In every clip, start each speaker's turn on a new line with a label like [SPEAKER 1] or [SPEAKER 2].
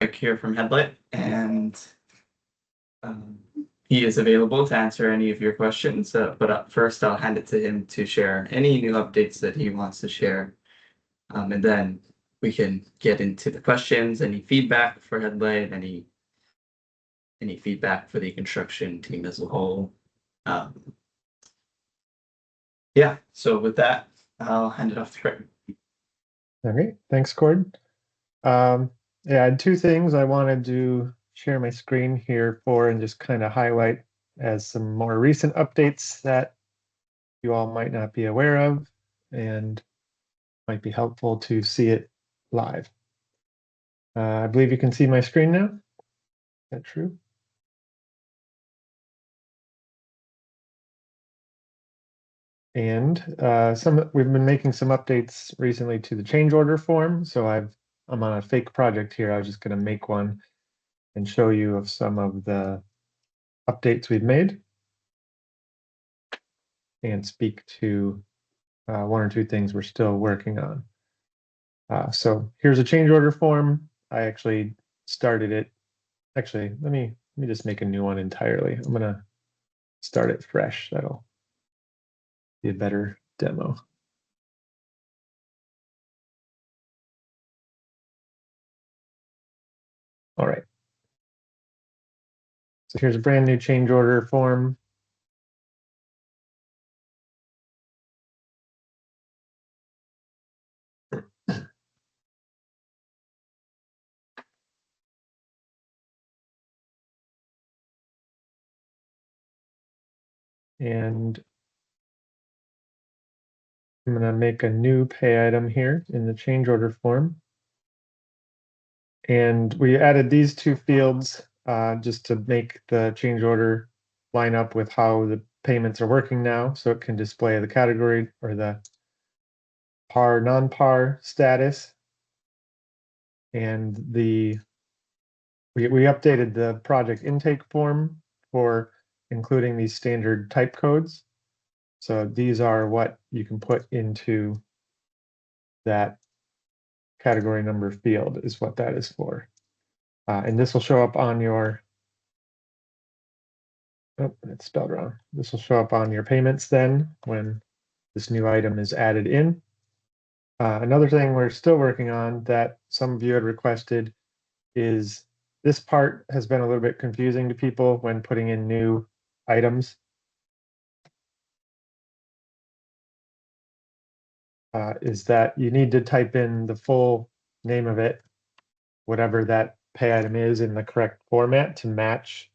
[SPEAKER 1] Mike here from Headlight, and he is available to answer any of your questions. But up first, I'll hand it to him to share any new updates that he wants to share, and then we can get into the questions, any feedback for Headlight, any feedback for the construction team as a whole. Yeah, so with that, I'll hand it off to Craig.
[SPEAKER 2] All right, thanks, Cord. Yeah, I had two things I wanted to share my screen here for and just kind of highlight as some more recent updates that you all might not be aware of and might be helpful to see it live. I believe you can see my screen now. Is that true? And we've been making some updates recently to the change order form. So I'm on a fake project here. I was just going to make one and show you of some of the updates we've made and speak to one or two things we're still working on. So here's a change order form. I actually started it. Actually, let me just make a new one entirely. I'm gonna start it fresh. That'll be a better demo. All right. So here's a brand new change order form. And I'm going to make a new pay item here in the change order form. And we added these two fields just to make the change order line up with how the payments are working now. So it can display the category or the par, non-par status. And we updated the project intake form for including these standard type codes. So these are what you can put into that category number field is what that is for. And this will show up on your, oh, it's spelled wrong. This will show up on your payments then when this new item is added in. Another thing we're still working on that some of you had requested is this part has been a little bit confusing to people when putting in new items. Is that you need to type in the full name of it, whatever that pay item is, in the correct format to match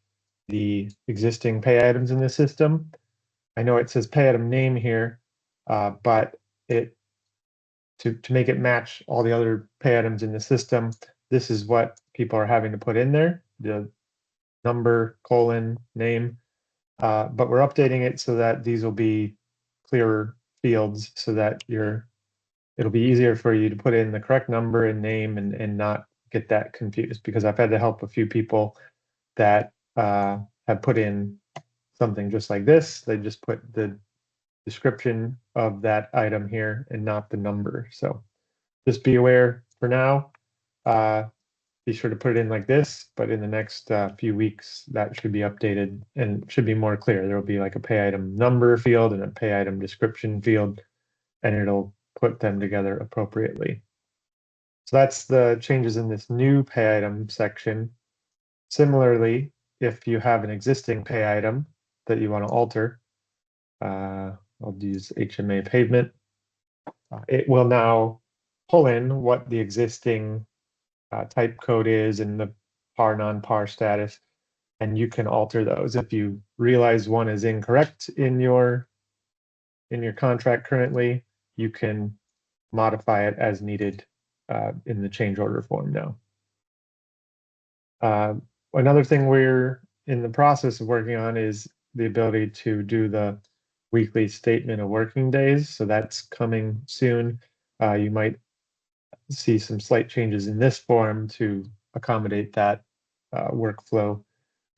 [SPEAKER 2] the existing pay items in the system. I know it says pay item name here, but to make it match all the other pay items in the system, this is what people are having to put in there, the number, colon, name. But we're updating it so that these will be clearer fields so that it'll be easier for you to put in the correct number and name and not get that confused, because I've had to help a few people that have put in something just like this. They just put the description of that item here and not the number. So just be aware for now. Be sure to put it in like this, but in the next few weeks, that should be updated and should be more clear. There will be like a pay item number field and a pay item description field, and it'll put them together appropriately. So that's the changes in this new pay item section. Similarly, if you have an existing pay item that you want to alter, I'll use HMA pavement. It will now pull in what the existing type code is and the par non-par status, and you can alter those. If you realize one is incorrect in your contract currently, you can modify it as needed in the change order form now. Another thing we're in the process of working on is the ability to do the weekly statement of working days. So that's coming soon. You might see some slight changes in this form to accommodate that workflow.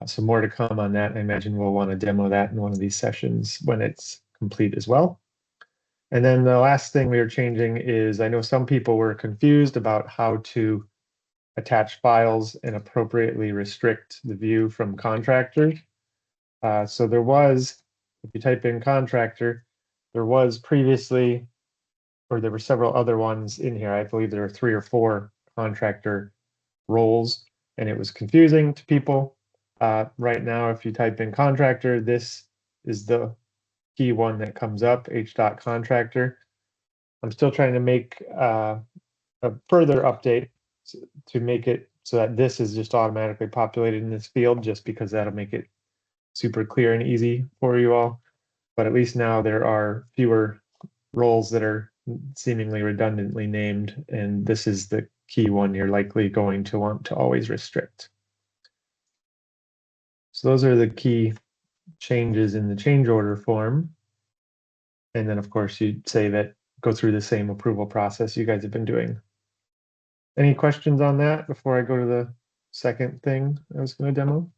[SPEAKER 2] So more to come on that. I imagine we'll want to demo that in one of these sessions when it's complete as well. And then the last thing we are changing is, I know some people were confused about how to attach files and appropriately restrict the view from contractors. So there was, if you type in contractor, there was previously, or there were several other ones in here. I believe there are 3 or 4 contractor roles, and it was confusing to people. Right now, if you type in contractor, this is the key one that comes up, h.contractor. I'm still trying to make a further update to make it so that this is just automatically populated in this field, just because that'll make it super clear and easy for you all. But at least now there are fewer roles that are seemingly redundantly named, and this is the key one you're likely going to want to always restrict. So those are the key changes in the change order form. And then of course you'd say that go through the same approval process you guys have been doing. Any questions on that before I go to the second thing I was going to demo?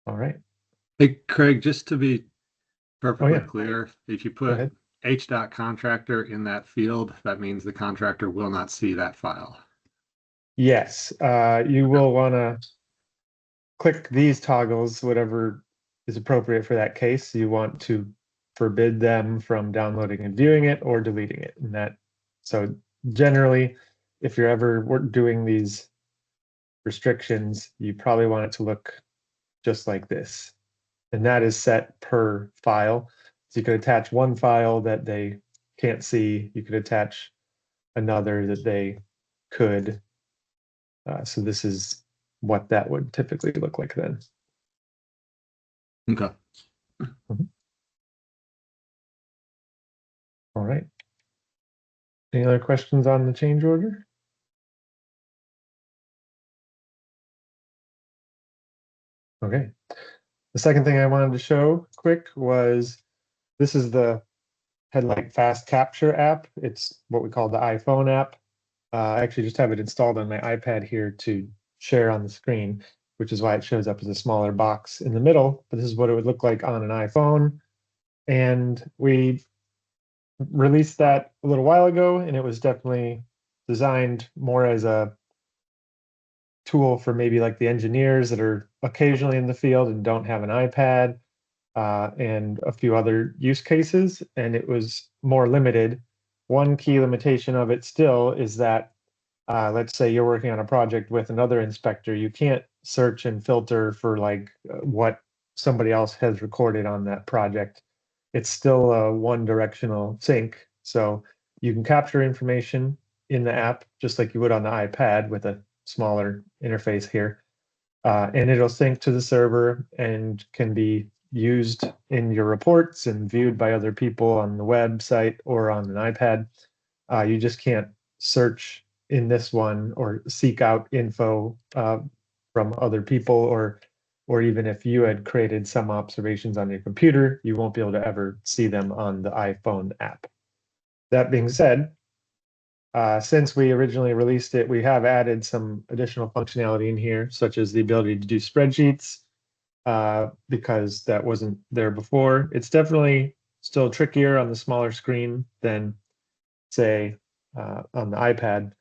[SPEAKER 2] All right.
[SPEAKER 3] Hey, Craig, just to be perfectly
[SPEAKER 2] yeah.
[SPEAKER 3] clear, if you
[SPEAKER 2] Go
[SPEAKER 3] put
[SPEAKER 2] ahead.
[SPEAKER 3] h.contractor in that field, that means the contractor will not see that file.
[SPEAKER 2] Yes, you will want to click these toggles, whatever is appropriate for that case. You want to forbid them from downloading and viewing it or deleting it. And that, so generally, if you're ever doing these restrictions, you probably want it to look just like this. And that is set per file. So you could attach one file that they can't see. You could attach another that they could. So this is what that would typically look like then.
[SPEAKER 3] Okay.
[SPEAKER 2] All right. Any other questions on the change order? Okay. The second thing I wanted to show quick was this is the Headlight Fast Capture app. It's what we call the iPhone app. I actually just have it installed on my iPad here to share on the screen, which is why it shows up as a smaller box in the middle. But this is what it would look like on an iPhone. And we released that a little while ago, and it was definitely designed more as a tool for maybe like the engineers that are occasionally in the field and don't have an iPad, and a few other use cases. And it was more limited. One key limitation of it still is that, let's say you're working on a project with another inspector, you can't search and filter for like what somebody else has recorded on that project. It's still a one-directional sync. So you can capture information in the app just like you would on the iPad with a smaller interface here. And it'll sync to the server and can be used in your reports and viewed by other people on the website or on an iPad. You just can't search in this one or seek out info from other people, or even if you had created some observations on your computer, you won't be able to ever see them on the iPhone app. That being said, since we originally released it, we have added some additional functionality in here, such as the ability to do spreadsheets, because that wasn't there before. It's definitely still trickier on the smaller screen than, say, on the iPad.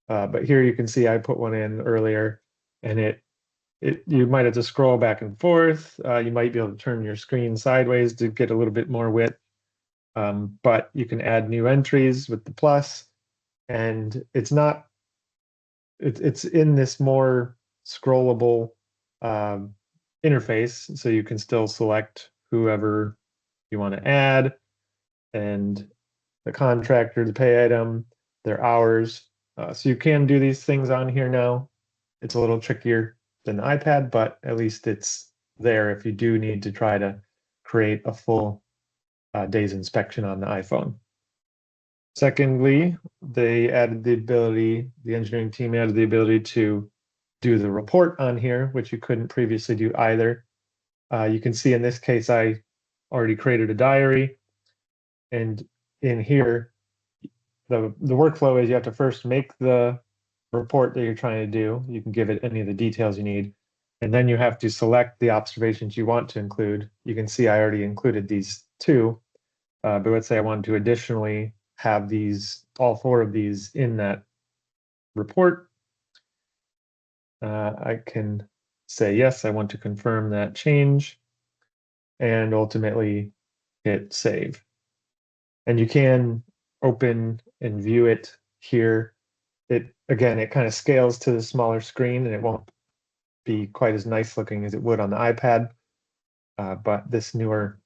[SPEAKER 2] But here you can see I put one in earlier, and you might have to scroll back and forth. You might be able to turn your screen sideways to get a little bit more width. But you can add new entries with the plus, and it's in this more scrollable interface, so you can still select whoever you want to add, and the contractor, the pay item, their hours. So you can do these things on here now. It's a little trickier than the iPad, but at least it's there if you do need to try to create a full day's inspection on the iPhone. Secondly, the engineering team added the ability to do the report on here, which you couldn't previously do either. You can see in this case, I already created a diary, and in here, the workflow is you have to first make the report that you're trying to do. You can give it any of the details you need, and then you have to select the observations you want to include. You can see I already included these two, But let's say I wanted to additionally have all 4 of these in that report. I can say, yes, I want to confirm that change, and ultimately hit save. And you can open and view it here. It kind of scales to the smaller screen, and it won't be quite as nice looking as it would on the iPad. But this newer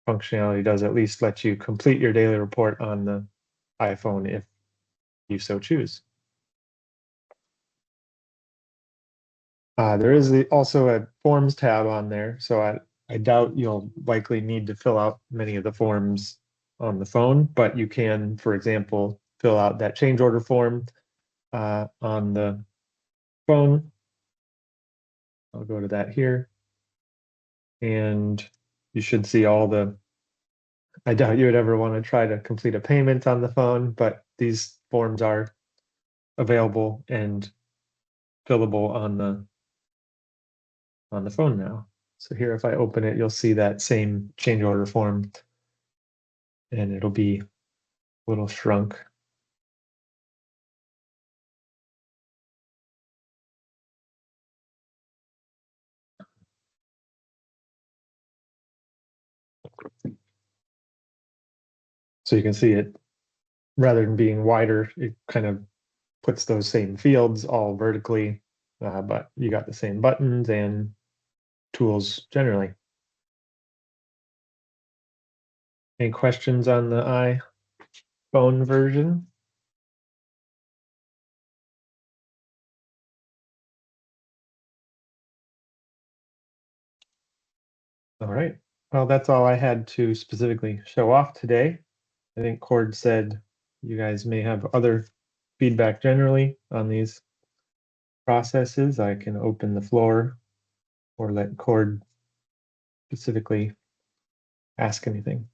[SPEAKER 2] functionality does at least let you complete your daily report on the iPhone if you so choose. There is also a forms tab on there, so I doubt you'll likely need to fill out many of the forms on the phone, but you can, for example, fill out that change order form on the phone. I'll go to that here. And you should see I doubt you would ever want to try to complete a payment on the phone, but these forms are available and fillable on the phone now. So here, if I open it, you'll see that same change order form, and it'll be a little shrunk. So you can see it, rather than being wider, it kind of puts those same fields all vertically, but you got the same buttons and tools generally. Any questions on the iPhone version? All right. Well, that's all I had to specifically show off today. I think Cord said you guys may have other feedback generally on these processes. I can open the floor or let Cord specifically ask anything.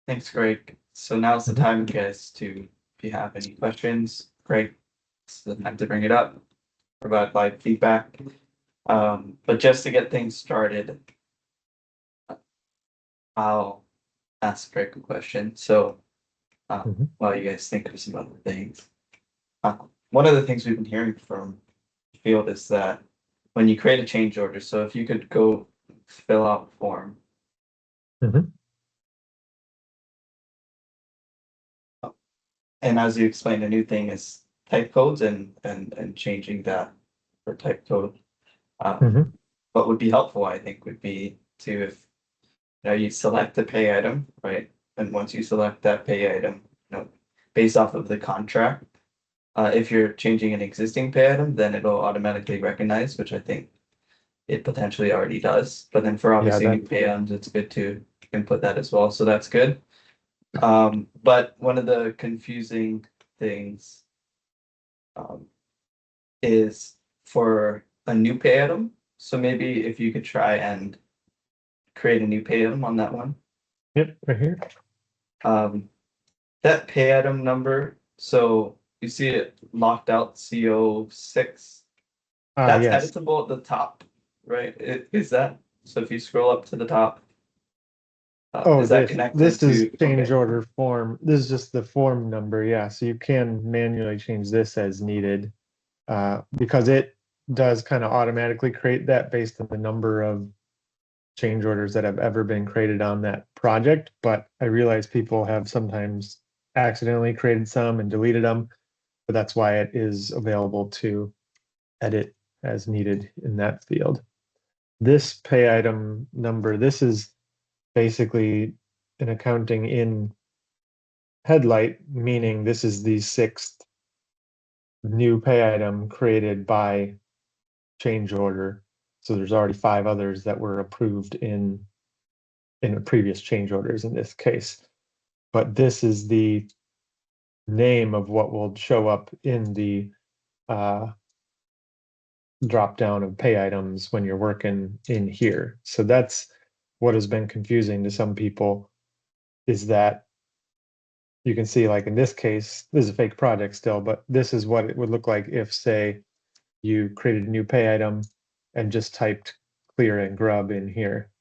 [SPEAKER 1] Thanks, Greg. So now's the time, guys, if you have any questions, Greg, it's the time to bring it up, provide live feedback. But just to get things started, I'll ask Greg a question. So while you guys think of some other things, one of the things we've been hearing from the field is that when you create a change order, so if you could go fill out form. And as you explained, a new thing is type codes and changing that for type code. What would be helpful, I think, would be to, if you select the pay item, right? And once you select that pay item, based off of the contract, if you're changing an existing pay item, then it'll automatically recognize, which I think it potentially already does. But then for obviously new pay items, it's good to input that as well. So that's good. But one of the confusing things is for a new pay item. So maybe if you could try and create a new pay item on that one.
[SPEAKER 2] Yep, right here.
[SPEAKER 1] That pay item number, so you see it locked out CO6. That's
[SPEAKER 2] Yes.
[SPEAKER 1] editable at the top, right? Is that, so if you scroll up to the top, is that connected
[SPEAKER 2] this is
[SPEAKER 1] to
[SPEAKER 2] change order form. This is just the form number, yeah. So you can manually change this as needed, because it does kind of automatically create that based on the number of change orders that have ever been created on that project. But I realize people have sometimes accidentally created some and deleted them, but that's why it is available to edit as needed in that field. This pay item number, this is basically an accounting in Headlight, meaning this is the 6th new pay item created by change order. So there's already 5 others that were approved in the previous change orders in this case. But this is the name of what will show up in the drop down of pay items when you're working in here. So that's what has been confusing to some people, is that you can see like in this case, this is a fake project still, but this is what it would look like if, say, you created a new pay item and just typed clear and grub in here,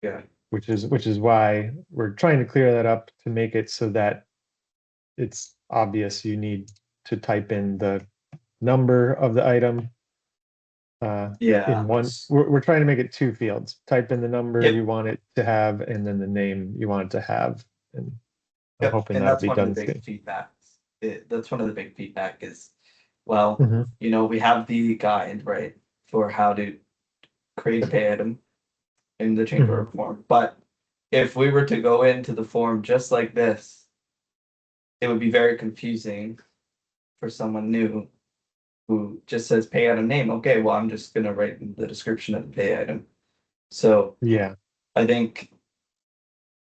[SPEAKER 1] Yeah.
[SPEAKER 2] which is why we're trying to clear that up to make it so that it's obvious you need to type in the number of the item.
[SPEAKER 1] Yeah.
[SPEAKER 2] In one, we're trying to make it two fields. Type in the number
[SPEAKER 1] Yep.
[SPEAKER 2] you want it to have, and then the name you want it to have. And I'm
[SPEAKER 1] Yep,
[SPEAKER 2] hoping
[SPEAKER 1] and
[SPEAKER 2] that'll
[SPEAKER 1] that's
[SPEAKER 2] be
[SPEAKER 1] one of
[SPEAKER 2] done
[SPEAKER 1] the big
[SPEAKER 2] soon.
[SPEAKER 1] feedbacks. That's one of the big feedback is, well,
[SPEAKER 2] Mhm.
[SPEAKER 1] you know, we have the guide, right, for how to create a pay item in the change order form. But if we were to go into the form just like this, it would be very confusing for someone new who just says pay item name. Okay, well, I'm just gonna write in the description of the pay item. So
[SPEAKER 2] Yeah.
[SPEAKER 1] I think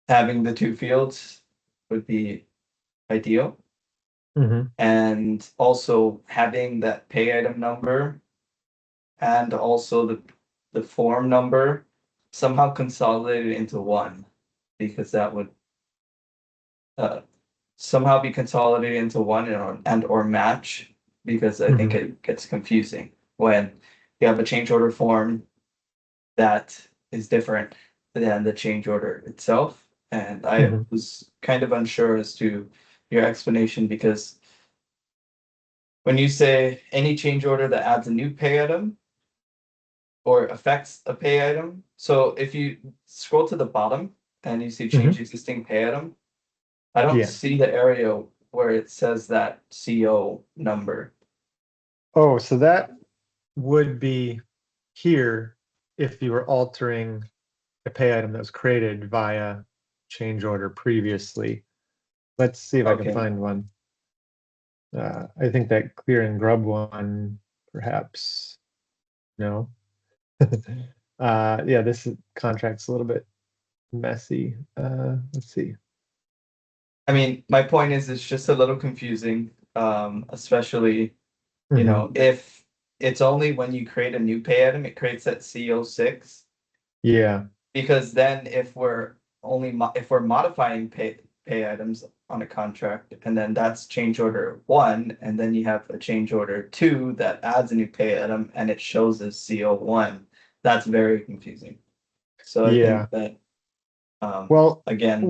[SPEAKER 1] having the two fields would be ideal.
[SPEAKER 2] Mhm.
[SPEAKER 1] And also having that pay item number and also the form number somehow consolidated into one, because that would uh somehow be consolidated into one and or match, because I think it gets confusing when you have a change order form that is different than the change order itself. And I
[SPEAKER 2] Mhm.
[SPEAKER 1] was kind of unsure as to your explanation, because when you say any change order that adds a new pay item or affects a pay item, so if you scroll to the bottom and you see change existing pay item, I don't
[SPEAKER 2] Yeah.
[SPEAKER 1] see the area where it says that CO number.
[SPEAKER 2] Oh, so that would be here if you were altering a pay item that was created via change order previously. Let's see if I can
[SPEAKER 1] Okay.
[SPEAKER 2] find one. I think that clear and grub one, perhaps. No. Yeah, this contract's a little bit messy. Let's see.
[SPEAKER 1] I mean, my point is it's just a little confusing, especially, you know, if it's only when you create a new pay item, it creates that CO6.
[SPEAKER 2] Yeah.
[SPEAKER 1] Because then if we're if we're modifying pay items on a contract, and then that's change order one, and then you have a change order two that adds a new pay item and it shows as CO1, that's very confusing. So I
[SPEAKER 2] Yeah.
[SPEAKER 1] think that
[SPEAKER 2] Well,
[SPEAKER 1] again,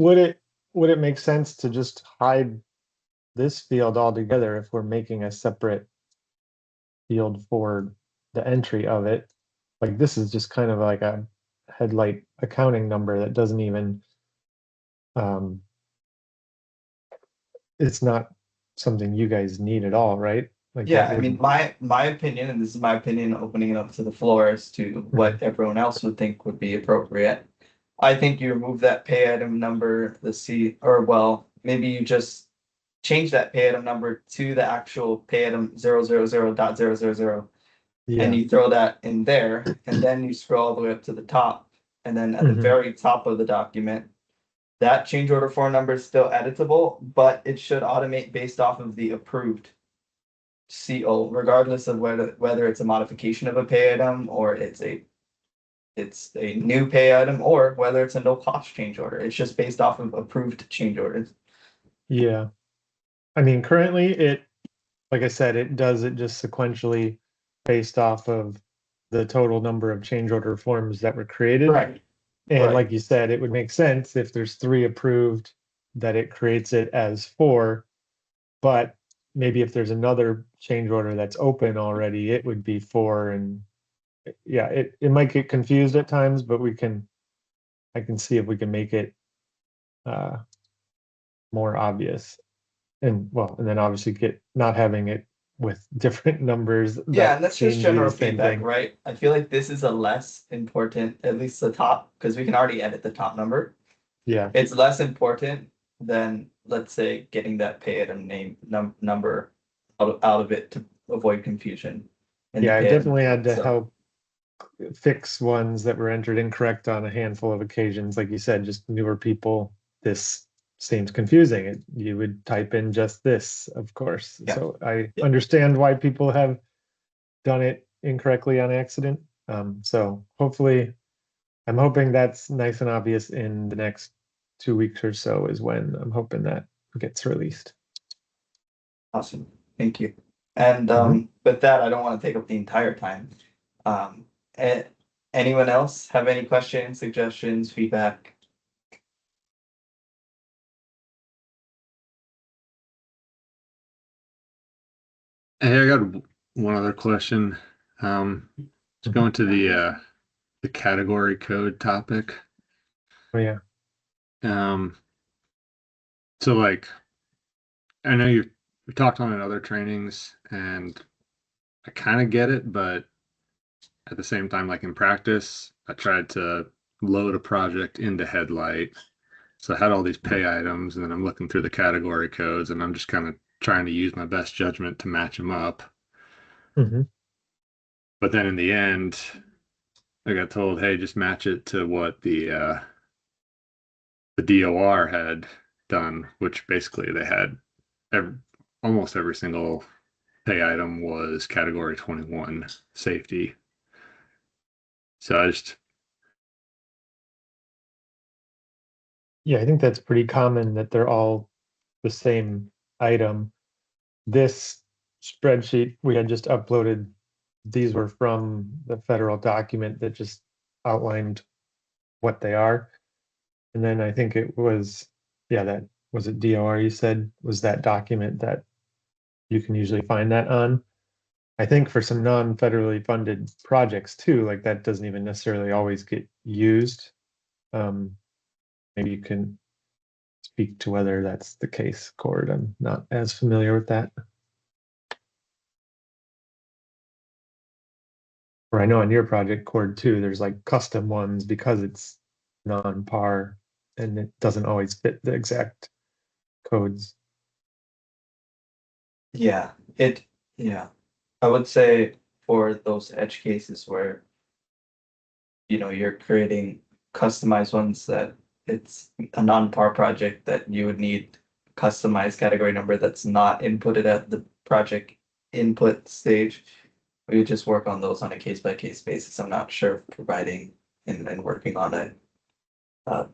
[SPEAKER 2] would it make sense to just hide this field altogether if we're making a separate field for the entry of it? Like this is just kind of like a headlight accounting number that doesn't even um it's not something you guys need at all, right? Like
[SPEAKER 1] yeah,
[SPEAKER 2] that
[SPEAKER 1] I mean,
[SPEAKER 2] would
[SPEAKER 1] my opinion, and this is my opinion, opening it up to the floor as to what everyone else would think would be appropriate. I think you remove that pay item number, the C, or well, maybe you just change that pay item number to the actual pay item 000.000, and
[SPEAKER 2] yeah.
[SPEAKER 1] you throw that in there, and then you scroll all the way up to the top, and then at the
[SPEAKER 2] Mhm.
[SPEAKER 1] very top of the document, that change order form number is still editable, but it should automate based off of the approved CO, regardless of whether it's a modification of a pay item or it's a new pay item, or whether it's a no cost change order. It's just based off of approved change orders.
[SPEAKER 2] Yeah. I mean, currently it, like I said, it does it just sequentially based off of the total number of change order forms that were created.
[SPEAKER 1] Right.
[SPEAKER 2] And
[SPEAKER 1] Right.
[SPEAKER 2] like you said, it would make sense if there's 3 approved that it creates it as 4. But maybe if there's another change order that's open already, it would be 4. And yeah, it might get confused at times, but I can see if we can make it uh, more obvious. And well, and then obviously get not having it with different numbers
[SPEAKER 1] Yeah,
[SPEAKER 2] that
[SPEAKER 1] and that's just
[SPEAKER 2] seem to be
[SPEAKER 1] general
[SPEAKER 2] the same
[SPEAKER 1] feedback,
[SPEAKER 2] thing.
[SPEAKER 1] right? I feel like this is a less important, at least the top, because we can already edit the top number.
[SPEAKER 2] Yeah.
[SPEAKER 1] It's less important than, let's say, getting that pay item name number out of it to avoid confusion. In the
[SPEAKER 2] Yeah, I've
[SPEAKER 1] pay item
[SPEAKER 2] definitely
[SPEAKER 1] number
[SPEAKER 2] had to
[SPEAKER 1] itself.
[SPEAKER 2] help fix ones that were entered incorrect on a handful of occasions. Like you said, just newer people, this seems confusing. You would type in just this, of course.
[SPEAKER 1] Yeah.
[SPEAKER 2] So I
[SPEAKER 1] Yeah.
[SPEAKER 2] understand why people have done it incorrectly on accident. So hopefully, I'm hoping that's nice and obvious in the next 2 weeks or so is when I'm hoping that gets released.
[SPEAKER 1] Awesome, thank you. And with that, I don't want to take up the entire time. Anyone else have any questions, suggestions, feedback?
[SPEAKER 3] Hey, I got one other question. Let's go into the category code topic.
[SPEAKER 2] Oh yeah.
[SPEAKER 3] So like, I know you talked on in other trainings, and I kind of get it, but at the same time, like in practice, I tried to load a project into Headlight. So I had all these pay items, and then I'm looking through the category codes, and I'm just kind of trying to use my best judgment to match them up.
[SPEAKER 2] Mhm.
[SPEAKER 3] But then in the end, I got told, hey, just match it to what the DOR had done, which basically they had almost every single pay item was category 21 safety. So I just,
[SPEAKER 2] Yeah, I think that's pretty common that they're all the same item. This spreadsheet we had just uploaded, these were from the federal document that just outlined what they are. And then I think it was, yeah, that was it DOR you said was that document that you can usually find that on. I think for some non-federally funded projects too, like that doesn't even necessarily always get used. Maybe you can speak to whether that's the case, Cord. I'm not as familiar with that. Or I know on your project, Cord too, there's like custom ones because it's non-par and it doesn't always fit the exact codes.
[SPEAKER 1] Yeah, yeah. I would say for those edge cases where, you're creating customized ones that it's a non-par project that you would need customized category number that's not inputted at the project input stage. We would just work on those on a case by case basis. I'm not sure if providing and working on a uh,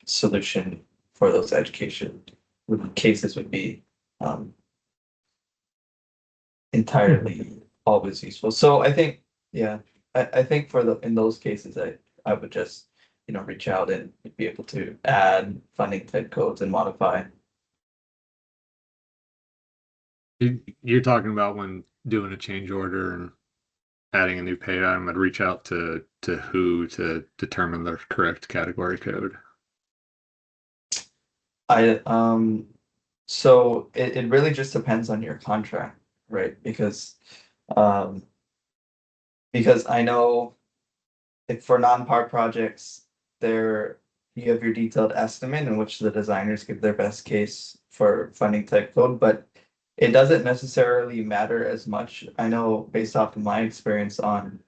[SPEAKER 1] solution for those education cases would be entirely always useful. So I think, yeah, I think in those cases, I would just, reach out and be able to add funding type codes and modify.
[SPEAKER 3] you're talking about when doing a change order and adding a new pay item, I'd reach out to who to determine the correct category code.
[SPEAKER 1] So it really just depends on your contract, right? Um, because I know if for non-par projects, there you have your detailed estimate in which the designers give their best case for funding type code, but it doesn't necessarily matter as much. I know based off of my experience on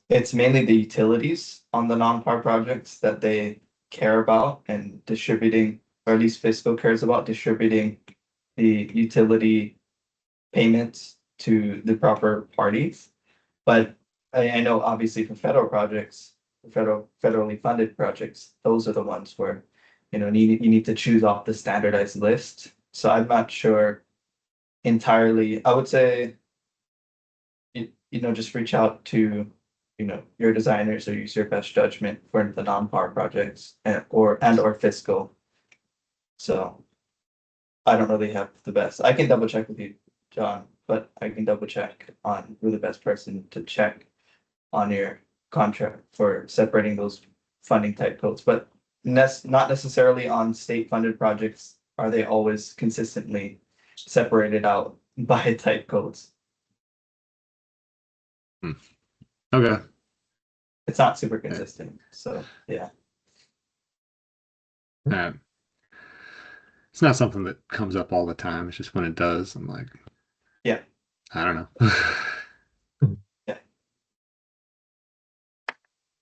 [SPEAKER 1] it's mainly the utilities on the non-par projects that they care about and distributing, or at least fiscal cares about distributing the utility payments to the proper parties. But I know obviously for federal projects, federally funded projects, those are the ones where, you need to choose off the standardized list. So I'm not sure entirely. I would say, just reach out to, your designers or use your best judgment for the non-par projects and or fiscal. So I don't really have the best. I can double check with you, John, but I can double check on who the best person to check on your contract for separating those funding type codes, but not necessarily on state funded projects are they always consistently separated out by type codes.
[SPEAKER 3] Okay.
[SPEAKER 1] It's not super consistent, so yeah.
[SPEAKER 3] Uh, it's not something that comes up all the time. It's just when it does, I'm like,
[SPEAKER 1] Yeah.
[SPEAKER 3] I don't know.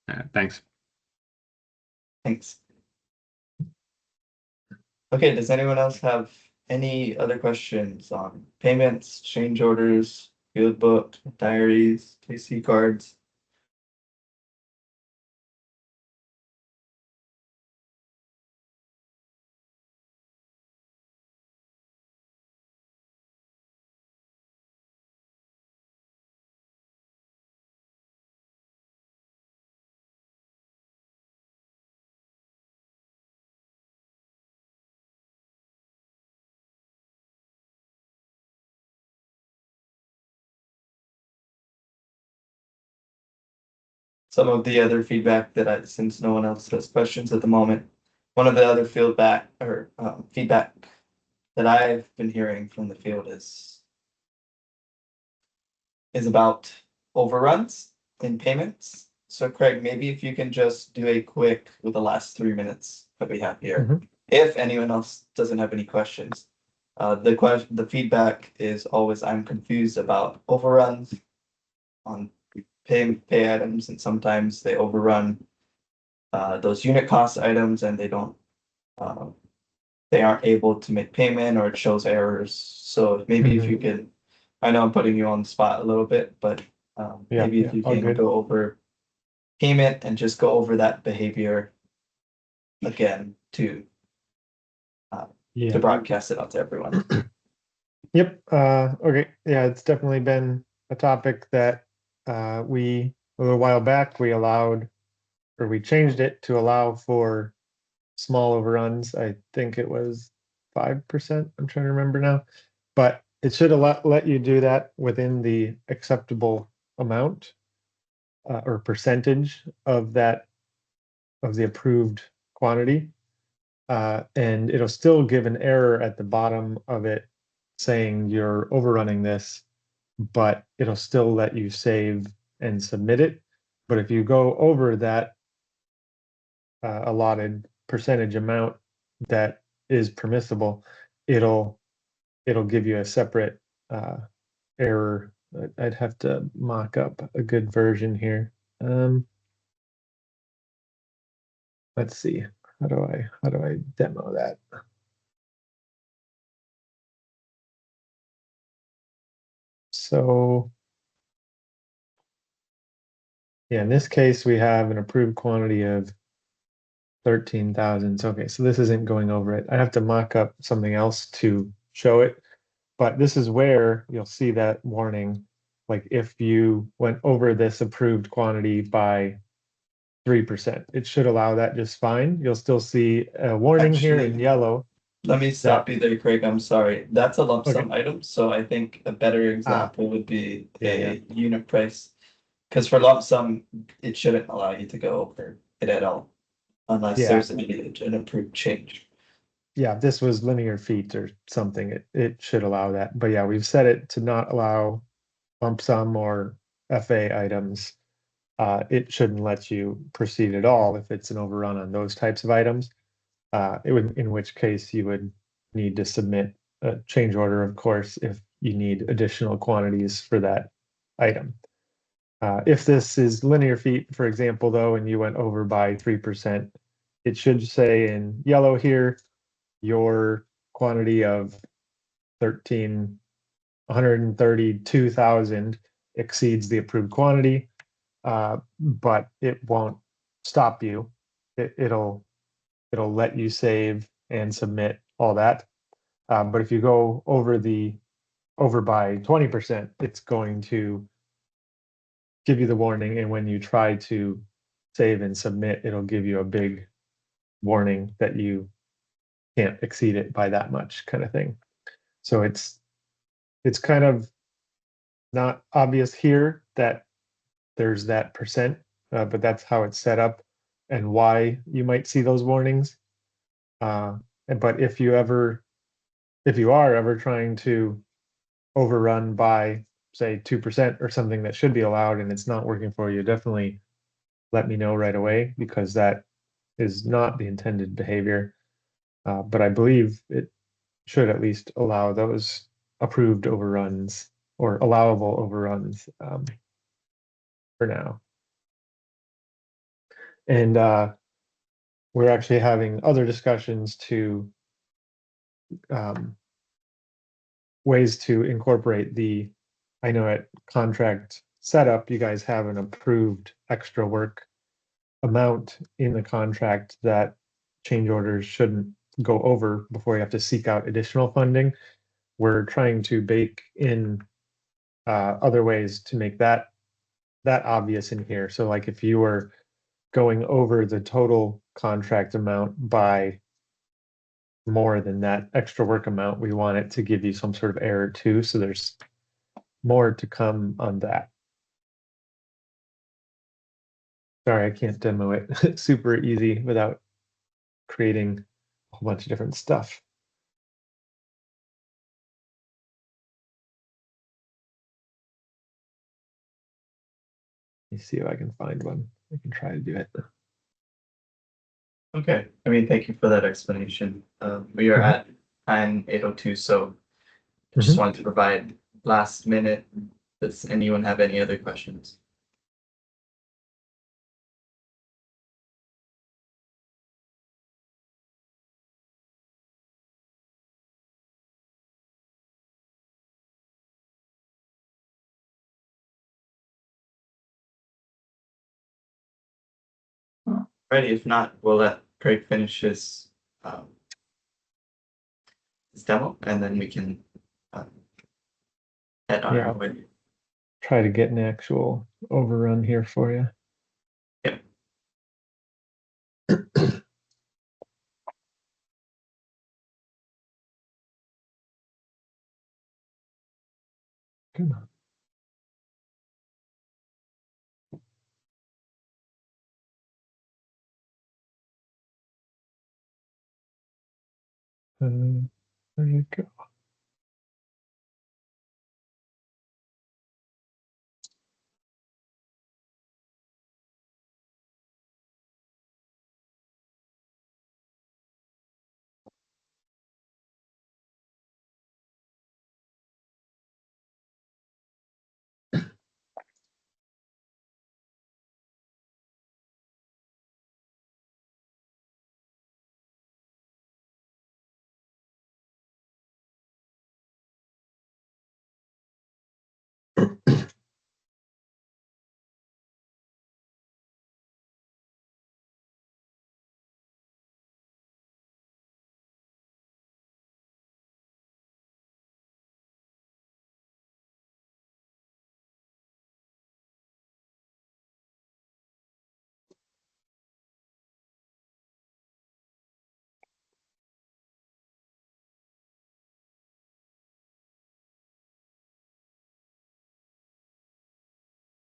[SPEAKER 1] Yeah.
[SPEAKER 3] Thanks.
[SPEAKER 1] Thanks. Okay, does anyone else have any other questions on payments, change orders, field book, diaries, KC cards? some of the other feedback since no one else has questions at the moment, one of the other feedback that I've been hearing from the field is about overruns in payments. So Craig, maybe if you can just do a quick with the last 3 minutes that we have here,
[SPEAKER 2] Mhm.
[SPEAKER 1] if anyone else doesn't have any questions. The feedback is always, I'm confused about overruns on pay items, and sometimes they overrun those unit cost items and they aren't able to make payment or it shows errors. So maybe if
[SPEAKER 2] Mhm.
[SPEAKER 1] you can, I know I'm putting you on the spot a little bit, but
[SPEAKER 2] Yeah,
[SPEAKER 1] maybe if
[SPEAKER 2] yeah,
[SPEAKER 1] you
[SPEAKER 2] all
[SPEAKER 1] can
[SPEAKER 2] good.
[SPEAKER 1] go over payment and just go over that behavior again to
[SPEAKER 2] Yeah.
[SPEAKER 1] broadcast it out to everyone.
[SPEAKER 2] Yep. Okay. Yeah, it's definitely been a topic that we a little while back we allowed or we changed it to allow for small overruns. I think it was 5%. I'm trying to remember now, but it should let you do that within the acceptable amount or percentage of that of the approved quantity. And it'll still give an error at the bottom of it saying you're overrunning this, but it'll still let you save and submit it. But if you go over that allotted percentage amount that is permissible, it'll give you a separate error. I'd have to mock up a good version here. Let's see. How do I demo that? So yeah, in this case, we have an approved quantity of 13,000. Okay, so this isn't going over it. I have to mock up something else to show it, but this is where you'll see that warning. Like if you went over this approved quantity by 3%, it should allow that just fine. You'll still see a warning here in
[SPEAKER 1] Actually,
[SPEAKER 2] yellow.
[SPEAKER 1] let me stop you there, Craig. I'm sorry. That's a lump
[SPEAKER 2] Okay.
[SPEAKER 1] sum item. So I think a better
[SPEAKER 2] Ah,
[SPEAKER 1] example would be
[SPEAKER 2] yeah, yeah.
[SPEAKER 1] a unit price. Because for lump sum, it shouldn't allow you to go over it at all, unless
[SPEAKER 2] Yeah.
[SPEAKER 1] there's an approved change.
[SPEAKER 2] Yeah, if this was linear feet or something, it should allow that. But yeah, we've set it to not allow lump sum or FA items. It shouldn't let you proceed at all if it's an overrun on those types of items. It would, in which case you would need to submit a change order, of course, if you need additional quantities for that item. If this is linear feet, for example, though, and you went over by 3%, it should say in yellow here, your quantity of 132,000 exceeds the approved quantity, but it won't stop you. It'll let you save and submit all that. But if you go over by 20%, it's going to give you the warning. And when you try to save and submit, it'll give you a big warning that you can't exceed it by that much kind of thing. So it's kind of not obvious here that there's that percent, but that's how it's set up and why you might see those warnings. But if you are ever trying to overrun by say 2% or something that should be allowed and it's not working for you, definitely let me know right away because that is not the intended behavior. But I believe it should at least allow those approved overruns or allowable overruns for now. And we're actually having other discussions to um, ways to incorporate I know at contract setup, you guys have an approved extra work amount in the contract that change orders shouldn't go over before you have to seek out additional funding. We're trying to bake in other ways to make that obvious in here. So like if you were going over the total contract amount by more than that extra work amount, we want it to give you some sort of error too. So there's more to come on that. Sorry, I can't demo it super easy without creating a whole bunch of different stuff. Let me see if I can find one. I can try to do it.
[SPEAKER 1] Okay, I mean, thank you for that explanation. We are
[SPEAKER 2] Mhm.
[SPEAKER 1] at time 8:02, so I just wanted to provide last minute. Does anyone have any other questions? Ready, if not, we'll let Craig finish his demo, and then we can head on
[SPEAKER 2] Yeah,
[SPEAKER 1] our
[SPEAKER 2] I'll
[SPEAKER 1] way.
[SPEAKER 2] try to get an actual overrun here for you.
[SPEAKER 1] Yep.
[SPEAKER 2] Come on. Where did it go?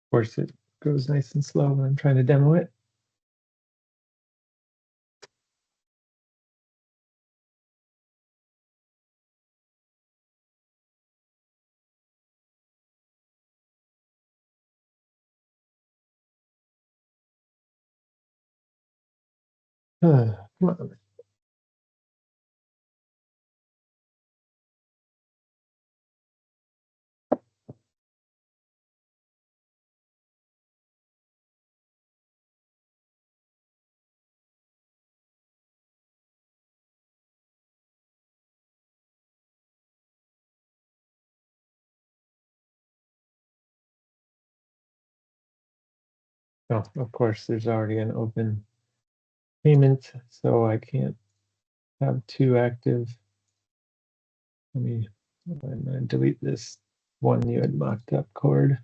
[SPEAKER 2] Of course, it goes nice and slow when I'm trying to demo it. Come on. Oh, of course, there's already an open payment, so I can't have two active. Let me I'm gonna delete this one you had mocked up cord.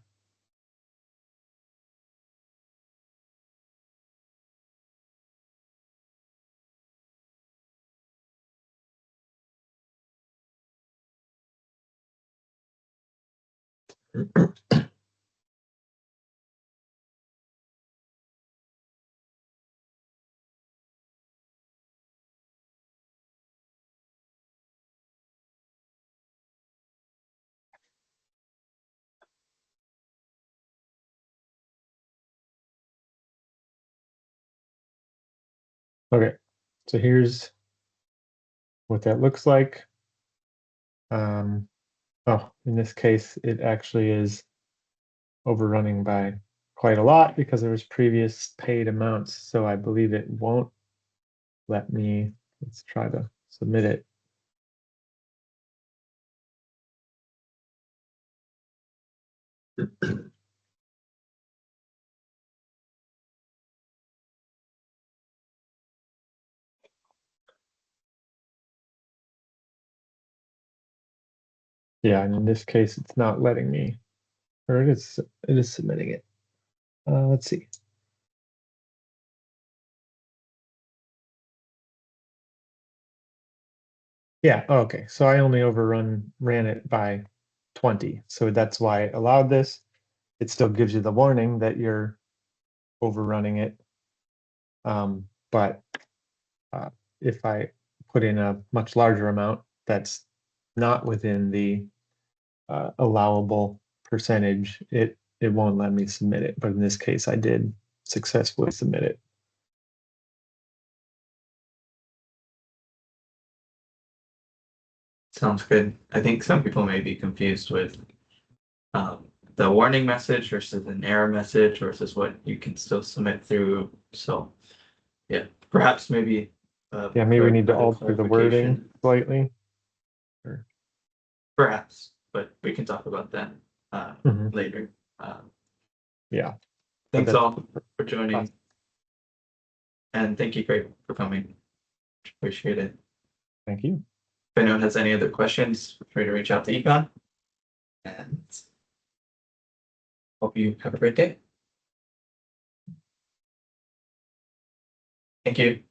[SPEAKER 2] Okay, so here's what that looks like. Oh, in this case, it actually is overrunning by quite a lot because there was previous paid amounts. So I believe it won't let me, let's try to submit it. Yeah, and in this case, it's not letting me, or it is submitting it. Let's see. Yeah, okay. So I only ran it by 20. So that's why it allowed this. It still gives you the warning that you're overrunning it. But if I put in a much larger amount that's not within the allowable percentage, it won't let me submit it. But in this case, I did successfully submit it.
[SPEAKER 1] Sounds good. I think some people may be confused with the warning message versus an error message versus what you can still submit through. So yeah, perhaps maybe
[SPEAKER 2] Yeah, maybe we need to
[SPEAKER 1] further
[SPEAKER 2] alter the wording
[SPEAKER 1] clarification.
[SPEAKER 2] slightly.
[SPEAKER 1] Perhaps, but we can talk about that
[SPEAKER 2] Mhm.
[SPEAKER 1] later.
[SPEAKER 2] Yeah,
[SPEAKER 1] Thanks
[SPEAKER 2] that's-
[SPEAKER 1] all for joining. And thank you, Craig, for coming. Appreciate it.
[SPEAKER 2] thank you.
[SPEAKER 1] If anyone has any other questions, feel free to reach out to Econ. And hope you have a great day. Thank you.